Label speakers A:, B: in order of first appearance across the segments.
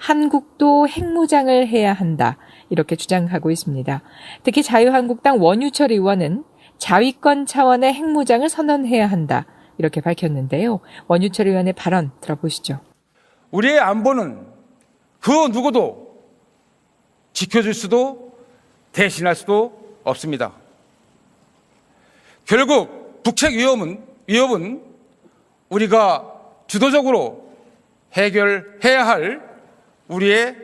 A: 한국도 핵무장을 해야 한다. 이렇게 주장하고 있습니다. 특히 자유한국당 원유철 의원은 자위권 차원의 핵무장을 선언해야 한다. 이렇게 밝혔는데요. 원유철 의원의 발언 들어보시죠.
B: 우리의 안보는 그 누구도 지켜줄 수도 대신할 수도 없습니다. 결국 북핵 위협은 우리가 주도적으로 해결해야 할 우리의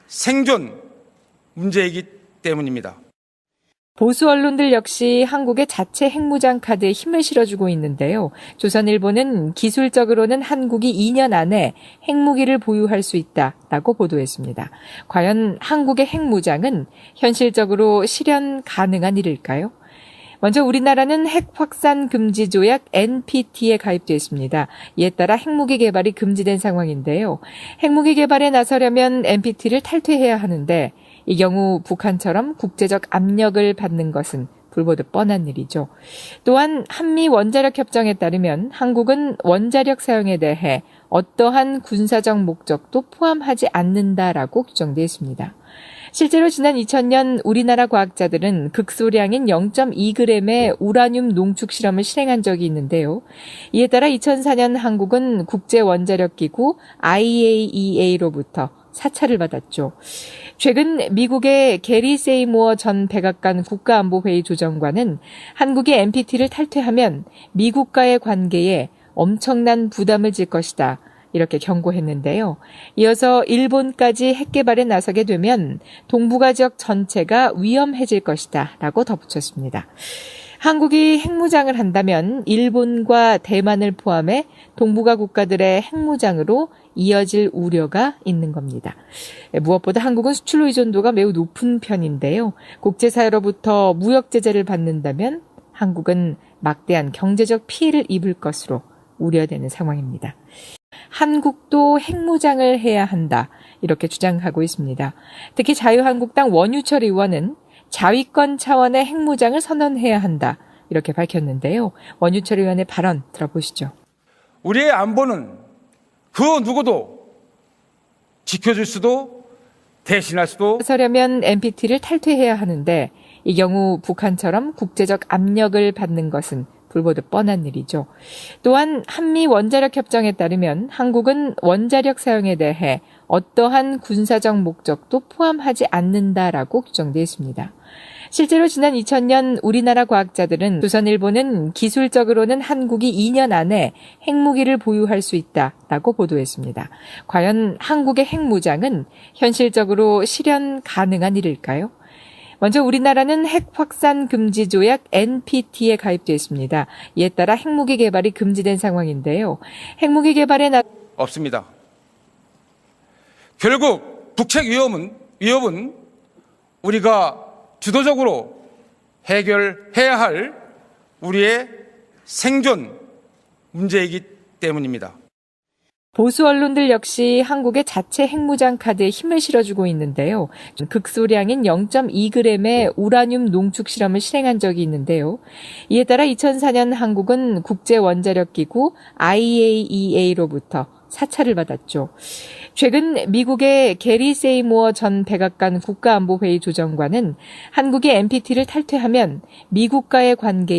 B: 생존 문제이기 때문입니다.
A: 보수 언론들 역시 한국의 자체 핵무장 카드에 힘을 실어주고 있는데요. 조선일보는 기술적으로는 한국이 2년 안에 핵무기를 보유할 수 있다라고 보도했습니다. 과연 한국의 핵무장은 현실적으로 실현 가능한 일일까요? 먼저 우리나라는 핵 확산 금지 조약 NPT에 가입돼 있습니다. 이에 따라 핵무기 개발이 금지된 상황인데요. 핵무기 개발에 나서려면 NPT를 탈퇴해야 하는데 이 경우 북한처럼 국제적 압력을 받는 것은 불보듯 뻔한 일이죠. 또한 한미 원자력 협정에 따르면 한국은 원자력 사용에 대해 어떠한 군사적 목적도 포함하지 않는다라고 규정되어 있습니다. 실제로 지난 2000년 우리나라 과학자들은 극소량인 0.2g의 우라늄 농축 실험을 실행한 적이 있는데요. 이에 따라 2004년 한국은 국제원자력기구 IAEA로부터 사찰을 받았죠. 최근 미국의 게리 세이모어 전 백악관 국가안보회의 조정관은 한국이 NPT를 탈퇴하면 미국과의 관계에 엄청난 부담을 질 것이다. 이렇게 경고했는데요. 이어서 일본까지 핵 개발에 나서게 되면 동북아 지역 전체가 위험해질 것이다 라고 덧붙였습니다. 한국이 핵무장을 한다면 일본과 대만을 포함해 동북아 국가들의 핵무장으로 이어질 우려가 있는 겁니다. 무엇보다 한국은 수출 의존도가 매우 높은 편인데요. 국제사회로부터 무역 제재를 받는다면 한국은 막대한 경제적 피해를 입을 것으로 우려되는 상황입니다. 한국도 핵무장을 해야 한다. 이렇게 주장하고 있습니다. 특히 자유한국당 원유철 의원은 자위권 차원의 핵무장을 선언해야 한다. 이렇게 밝혔는데요. 원유철 의원의 발언 들어보시죠.
B: 우리의 안보는 그 누구도 지켜줄 수도 대신할 수도
A: 서려면 NPT를 탈퇴해야 하는데 이 경우 북한처럼 국제적 압력을 받는 것은 불보듯 뻔한 일이죠. 또한 한미 원자력 협정에 따르면 한국은 원자력 사용에 대해 어떠한 군사적 목적도 포함하지 않는다라고 규정되어 있습니다. 실제로 지난 2000년 우리나라 과학자들은 조선일보는 기술적으로는 한국이 2년 안에 핵무기를 보유할 수 있다라고 보도했습니다. 과연 한국의 핵무장은 현실적으로 실현 가능한 일일까요? 먼저 우리나라는 핵 확산 금지 조약 NPT에 가입돼 있습니다. 이에 따라 핵무기 개발이 금지된 상황인데요. 핵무기 개발에
B: 없습니다. 결국 북핵 위협은 우리가 주도적으로 해결해야 할 우리의 생존 문제이기 때문입니다.
A: 보수 언론들 역시 한국의 자체 핵무장 카드에 힘을 실어주고 있는데요. 극소량인 0.2g의 우라늄 농축 실험을 실행한 적이 있는데요. 이에 따라 2004년 한국은 국제원자력기구 IAEA로부터 사찰을 받았죠. 최근 미국의 게리 세이모어 전 백악관 국가안보회의 조정관은 한국이 NPT를 탈퇴하면 미국과의 관계에